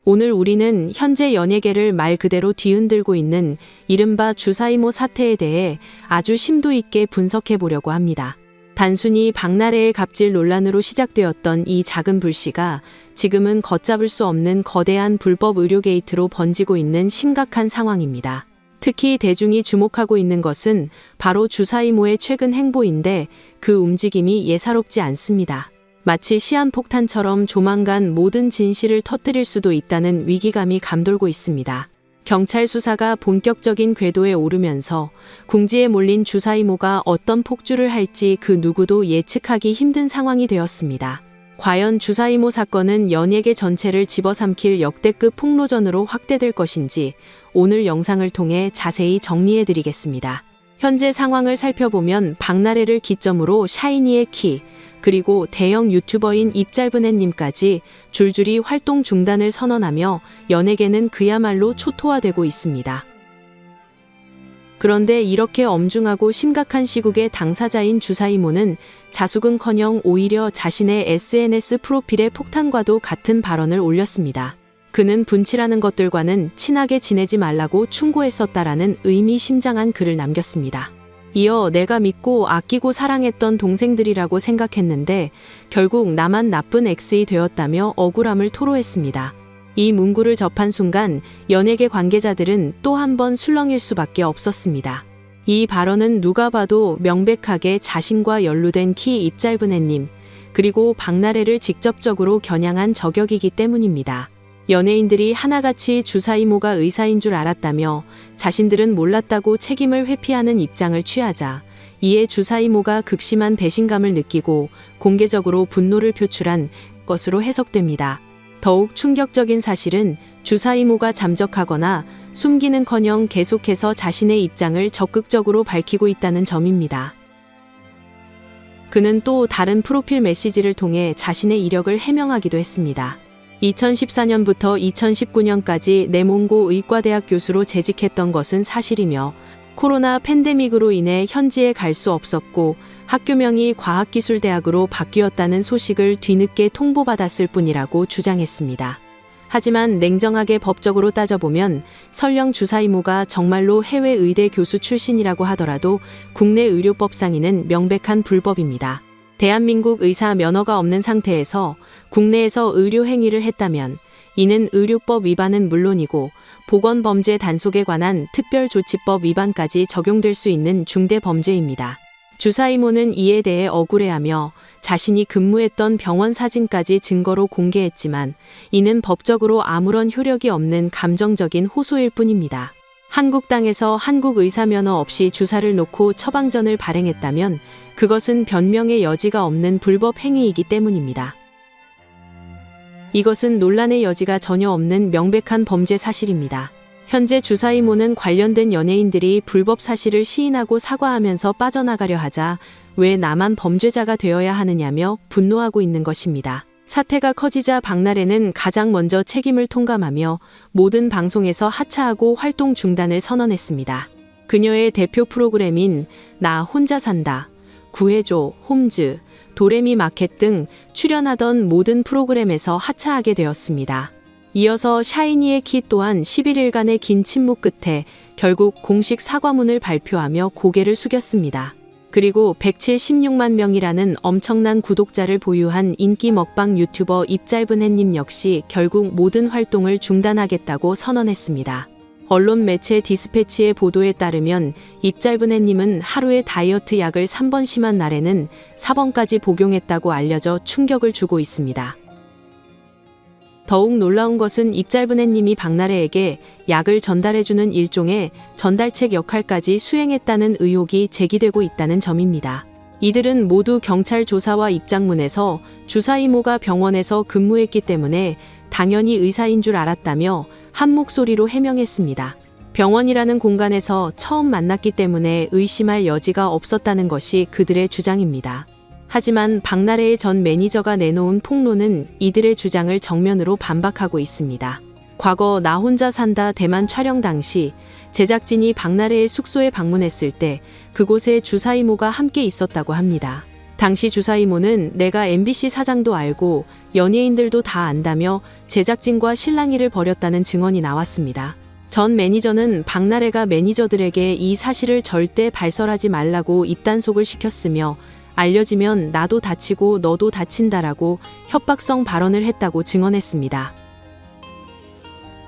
오늘 우리는 현재 연예계를 말 그대로 뒤흔들고 있는 이른바 주사이모 사태에 대해 아주 심도 있게 분석해 보려고 합니다. 단순히 박나래의 갑질 논란으로 시작되었던 이 작은 불씨가 지금은 걷잡을 수 없는 거대한 불법 의료 게이트로 번지고 있는 심각한 상황입니다. 특히 대중이 주목하고 있는 것은 바로 주사이모의 최근 행보인데 그 움직임이 예사롭지 않습니다. 마치 시한폭탄처럼 조만간 모든 진실을 터뜨릴 수도 있다는 위기감이 감돌고 있습니다. 경찰 수사가 본격적인 궤도에 오르면서 궁지에 몰린 주사이모가 어떤 폭주를 할지 그 누구도 예측하기 힘든 상황이 되었습니다. 과연 주사이모 사건은 연예계 전체를 집어삼킬 역대급 폭로전으로 확대될 것인지 오늘 영상을 통해 자세히 정리해 드리겠습니다. 현재 상황을 살펴보면 박나래를 기점으로 샤이니의 키, 그리고 대형 유튜버인 입짧은애님까지 줄줄이 활동 중단을 선언하며 연예계는 그야말로 초토화되고 있습니다. 그런데 이렇게 엄중하고 심각한 시국의 당사자인 주사이모는 자숙은커녕 오히려 자신의 SNS 프로필에 폭탄과도 같은 발언을 올렸습니다. 그는 분칠하는 것들과는 친하게 지내지 말라고 충고했었다라는 의미심장한 글을 남겼습니다. 이어 내가 믿고 아끼고 사랑했던 동생들이라고 생각했는데 결국 나만 나쁜 X이 되었다며 억울함을 토로했습니다. 이 문구를 접한 순간 연예계 관계자들은 또 한 번 술렁일 수밖에 없었습니다. 이 발언은 누가 봐도 명백하게 자신과 연루된 키 입짧은애님, 그리고 박나래를 직접적으로 겨냥한 저격이기 때문입니다. 연예인들이 하나같이 주사이모가 의사인 줄 알았다며 자신들은 몰랐다고 책임을 회피하는 입장을 취하자 이에 주사이모가 극심한 배신감을 느끼고 공개적으로 분노를 표출한 것으로 해석됩니다. 더욱 충격적인 사실은 주사이모가 잠적하거나 숨기는커녕 계속해서 자신의 입장을 적극적으로 밝히고 있다는 점입니다. 그는 또 다른 프로필 메시지를 통해 자신의 이력을 해명하기도 했습니다. 2014년부터 2019년까지 내몽고 의과대학 교수로 재직했던 것은 사실이며 코로나 팬데믹으로 인해 현지에 갈 수 없었고 학교명이 과학기술대학으로 바뀌었다는 소식을 뒤늦게 통보받았을 뿐이라고 주장했습니다. 하지만 냉정하게 법적으로 따져보면 설령 주사이모가 정말로 해외 의대 교수 출신이라고 하더라도 국내 의료법상에는 명백한 불법입니다. 대한민국 의사 면허가 없는 상태에서 국내에서 의료 행위를 했다면 이는 의료법 위반은 물론이고 보건범죄 단속에 관한 특별조치법 위반까지 적용될 수 있는 중대범죄입니다. 주사이모는 이에 대해 억울해하며 자신이 근무했던 병원 사진까지 증거로 공개했지만 이는 법적으로 아무런 효력이 없는 감정적인 호소일 뿐입니다. 한국 땅에서 한국 의사 면허 없이 주사를 놓고 처방전을 발행했다면 그것은 변명의 여지가 없는 불법 행위이기 때문입니다. 이것은 논란의 여지가 전혀 없는 명백한 범죄 사실입니다. 현재 주사이모는 관련된 연예인들이 불법 사실을 시인하고 사과하면서 빠져나가려 하자 왜 나만 범죄자가 되어야 하느냐며 분노하고 있는 것입니다. 사태가 커지자 박나래는 가장 먼저 책임을 통감하며 모든 방송에서 하차하고 활동 중단을 선언했습니다. 그녀의 대표 프로그램인 나 혼자 산다, 구해줘, 홈즈, 도레미 마켓 등 출연하던 모든 프로그램에서 하차하게 되었습니다. 이어서 샤이니의 키 또한 11일간의 긴 침묵 끝에 결국 공식 사과문을 발표하며 고개를 숙였습니다. 그리고 176만 명이라는 엄청난 구독자를 보유한 인기 먹방 유튜버 입짧은애님 역시 결국 모든 활동을 중단하겠다고 선언했습니다. 언론 매체 디스패치의 보도에 따르면 입짧은애님은 하루에 다이어트 약을 3번 심한 날에는 4번까지 복용했다고 알려져 충격을 주고 있습니다. 더욱 놀라운 것은 입짧은애님이 박나래에게 약을 전달해주는 일종의 전달책 역할까지 수행했다는 의혹이 제기되고 있다는 점입니다. 이들은 모두 경찰 조사와 입장문에서 주사이모가 병원에서 근무했기 때문에 당연히 의사인 줄 알았다며 한 목소리로 해명했습니다. 병원이라는 공간에서 처음 만났기 때문에 의심할 여지가 없었다는 것이 그들의 주장입니다. 하지만 박나래의 전 매니저가 내놓은 폭로는 이들의 주장을 정면으로 반박하고 있습니다. 과거 나 혼자 산다 대만 촬영 당시 제작진이 박나래의 숙소에 방문했을 때 그곳에 주사이모가 함께 있었다고 합니다. 당시 주사 이모는 내가 MBC 사장도 알고 연예인들도 다 안다며 제작진과 실랑이를 벌였다는 증언이 나왔습니다. 전 매니저는 박나래가 매니저들에게 이 사실을 절대 발설하지 말라고 입단속을 시켰으며 알려지면 나도 다치고 너도 다친다라고 협박성 발언을 했다고 증언했습니다.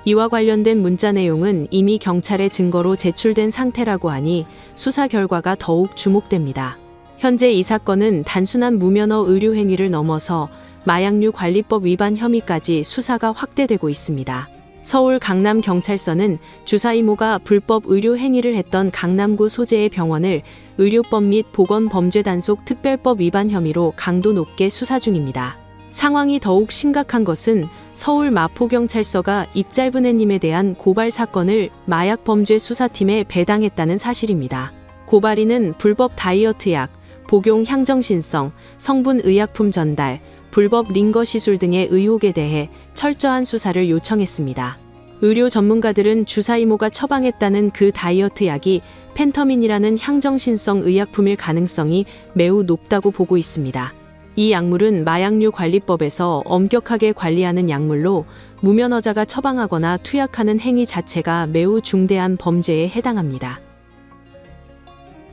이와 관련된 문자 내용은 이미 경찰에 증거로 제출된 상태라고 하니 수사 결과가 더욱 주목됩니다. 현재 이 사건은 단순한 무면허 의료 행위를 넘어서 마약류 관리법 위반 혐의까지 수사가 확대되고 있습니다. 서울 강남경찰서는 주사 이모가 불법 의료 행위를 했던 강남구 소재의 병원을 의료법 및 보건범죄단속 특별법 위반 혐의로 강도 높게 수사 중입니다. 상황이 더욱 심각한 것은 서울 마포경찰서가 입짧은 애님에 대한 고발 사건을 마약범죄 수사팀에 배당했다는 사실입니다. 고발인은 불법 다이어트 약, 복용 향정신성, 성분 의약품 전달, 불법 링거 시술 등의 의혹에 대해 철저한 수사를 요청했습니다. 의료 전문가들은 주사 이모가 처방했다는 그 다이어트 약이 펜터민이라는 향정신성 의약품일 가능성이 매우 높다고 보고 있습니다. 이 약물은 마약류 관리법에서 엄격하게 관리하는 약물로 무면허자가 처방하거나 투약하는 행위 자체가 매우 중대한 범죄에 해당합니다.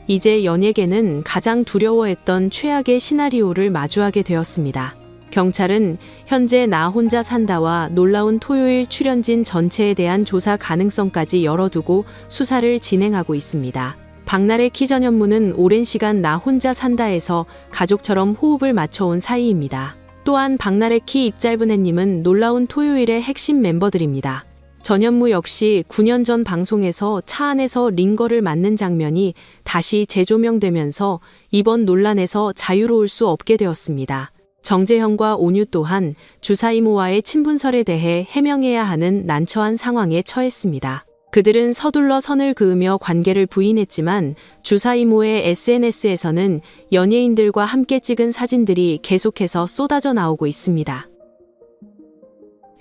이제 연예계는 가장 두려워했던 최악의 시나리오를 마주하게 되었습니다. 경찰은 현재 나 혼자 산다와 놀라운 토요일 출연진 전체에 대한 조사 가능성까지 열어두고 수사를 진행하고 있습니다. 박나래 키 전현무는 오랜 시간 나 혼자 산다에서 가족처럼 호흡을 맞춰온 사이입니다. 또한 박나래 키 입짧은 애님은 놀라운 토요일의 핵심 멤버들입니다. 전현무 역시 9년 전 방송에서 차 안에서 링거를 맞는 장면이 다시 재조명되면서 이번 논란에서 자유로울 수 없게 되었습니다. 정재현과 온유 또한 주사 이모와의 친분설에 대해 해명해야 하는 난처한 상황에 처했습니다. 그들은 서둘러 선을 그으며 관계를 부인했지만 주사 이모의 SNS에서는 연예인들과 함께 찍은 사진들이 계속해서 쏟아져 나오고 있습니다.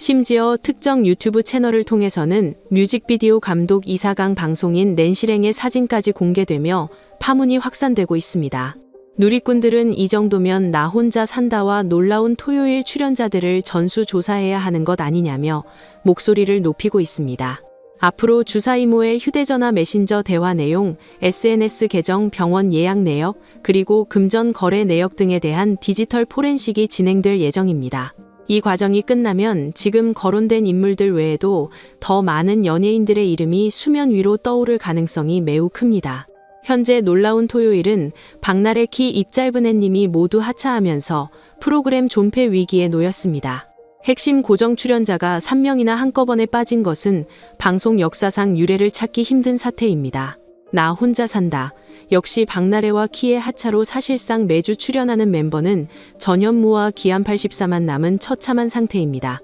심지어 특정 유튜브 채널을 통해서는 뮤직비디오 감독 이사강 방송인 낸시랭의 사진까지 공개되며 파문이 확산되고 있습니다. 누리꾼들은 이 정도면 나 혼자 산다와 놀라운 토요일 출연자들을 전수조사해야 하는 것 아니냐며 목소리를 높이고 있습니다. 앞으로 주사 이모의 휴대전화 메신저 대화 내용, SNS 계정, 병원 예약 내역, 그리고 금전 거래 내역 등에 대한 디지털 포렌식이 진행될 예정입니다. 이 과정이 끝나면 지금 거론된 인물들 외에도 더 많은 연예인들의 이름이 수면 위로 떠오를 가능성이 매우 큽니다. 현재 놀라운 토요일은 박나래 키 입짧은 애님이 모두 하차하면서 프로그램 존폐 위기에 놓였습니다. 핵심 고정 출연자가 3명이나 한꺼번에 빠진 것은 방송 역사상 유례를 찾기 힘든 사태입니다. 나 혼자 산다. 역시 박나래와 키의 하차로 사실상 매주 출연하는 멤버는 전현무와 기안84만 남은 처참한 상태입니다.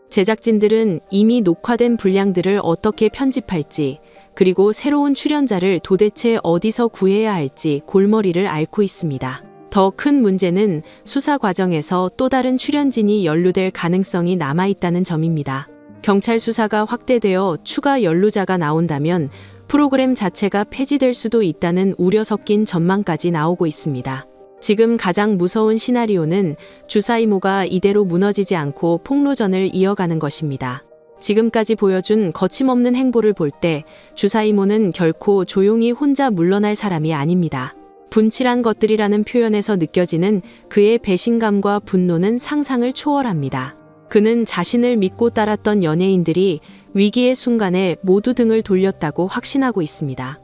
제작진들은 이미 녹화된 분량들을 어떻게 편집할지, 그리고 새로운 출연자를 도대체 어디서 구해야 할지 골머리를 앓고 있습니다. 더 큰 문제는 수사 과정에서 또 다른 출연진이 연루될 가능성이 남아있다는 점입니다. 경찰 수사가 확대되어 추가 연루자가 나온다면 프로그램 자체가 폐지될 수도 있다는 우려 섞인 전망까지 나오고 있습니다. 지금 가장 무서운 시나리오는 주사 이모가 이대로 무너지지 않고 폭로전을 이어가는 것입니다. 지금까지 보여준 거침없는 행보를 볼 때 주사 이모는 결코 조용히 혼자 물러날 사람이 아닙니다. 분칠한 것들이라는 표현에서 느껴지는 그의 배신감과 분노는 상상을 초월합니다. 그는 자신을 믿고 따랐던 연예인들이 위기의 순간에 모두 등을 돌렸다고 확신하고 있습니다.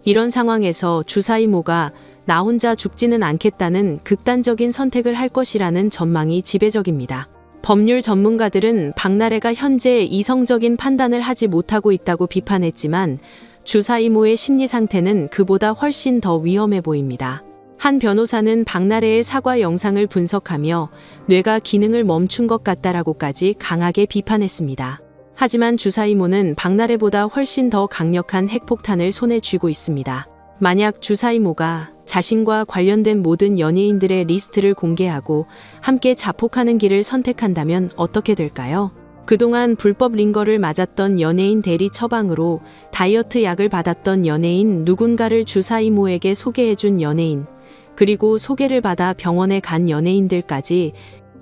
이런 상황에서 주사 이모가 나 혼자 죽지는 않겠다는 극단적인 선택을 할 것이라는 전망이 지배적입니다. 법률 전문가들은 박나래가 현재 이성적인 판단을 하지 못하고 있다고 비판했지만 주사 이모의 심리 상태는 그보다 훨씬 더 위험해 보입니다. 한 변호사는 박나래의 사과 영상을 분석하며 뇌가 기능을 멈춘 것 같다라고까지 강하게 비판했습니다. 하지만 주사 이모는 박나래보다 훨씬 더 강력한 핵폭탄을 손에 쥐고 있습니다. 만약 주사 이모가 자신과 관련된 모든 연예인들의 리스트를 공개하고 함께 자폭하는 길을 선택한다면 어떻게 될까요? 그동안 불법 링거를 맞았던 연예인 대리 처방으로 다이어트 약을 받았던 연예인, 누군가를 주사 이모에게 소개해준 연예인, 그리고 소개를 받아 병원에 간 연예인들까지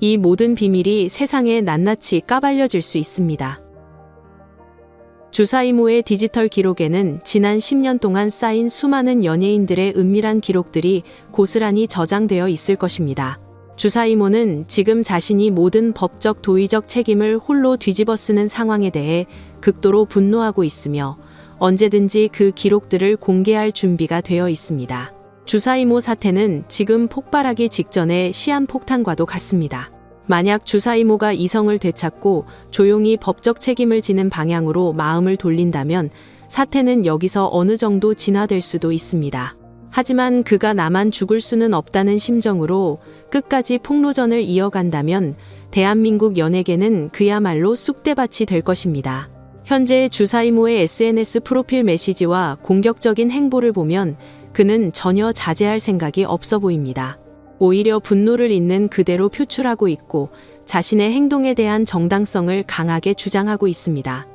이 모든 비밀이 세상에 낱낱이 까발려질 수 있습니다. 주사 이모의 디지털 기록에는 지난 10년 동안 쌓인 수많은 연예인들의 은밀한 기록들이 고스란히 저장되어 있을 것입니다. 주사 이모는 지금 자신이 모든 법적 도의적 책임을 홀로 뒤집어쓰는 상황에 대해 극도로 분노하고 있으며 언제든지 그 기록들을 공개할 준비가 되어 있습니다. 주사 이모 사태는 지금 폭발하기 직전의 시한폭탄과도 같습니다. 만약 주사 이모가 이성을 되찾고 조용히 법적 책임을 지는 방향으로 마음을 돌린다면 사태는 여기서 어느 정도 진화될 수도 있습니다. 하지만 그가 나만 죽을 수는 없다는 심정으로 끝까지 폭로전을 이어간다면 대한민국 연예계는 그야말로 쑥대밭이 될 것입니다. 현재 주사 이모의 SNS 프로필 메시지와 공격적인 행보를 보면 그는 전혀 자제할 생각이 없어 보입니다. 오히려 분노를 있는 그대로 표출하고 있고 자신의 행동에 대한 정당성을 강하게 주장하고 있습니다.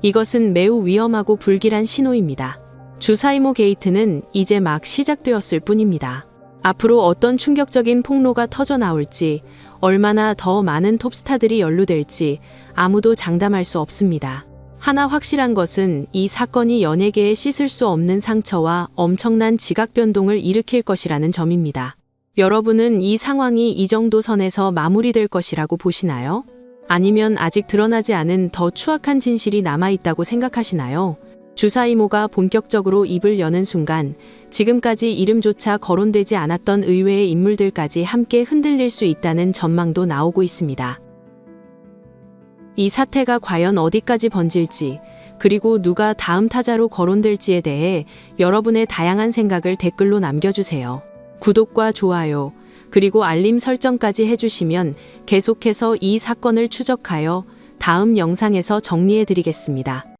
이것은 매우 위험하고 불길한 신호입니다. 주사 이모 게이트는 이제 막 시작되었을 뿐입니다. 앞으로 어떤 충격적인 폭로가 터져 나올지, 얼마나 더 많은 톱스타들이 연루될지 아무도 장담할 수 없습니다. 하나 확실한 것은 이 사건이 연예계에 씻을 수 없는 상처와 엄청난 지각 변동을 일으킬 것이라는 점입니다. 여러분은 이 상황이 이 정도 선에서 마무리될 것이라고 보시나요? 아니면 아직 드러나지 않은 더 추악한 진실이 남아있다고 생각하시나요? 주사 이모가 본격적으로 입을 여는 순간 지금까지 이름조차 거론되지 않았던 의외의 인물들까지 함께 흔들릴 수 있다는 전망도 나오고 있습니다. 이 사태가 과연 어디까지 번질지, 그리고 누가 다음 타자로 거론될지에 대해 여러분의 다양한 생각을 댓글로 남겨주세요. 구독과 좋아요, 그리고 알림 설정까지 해주시면 계속해서 이 사건을 추적하여 다음 영상에서 정리해드리겠습니다.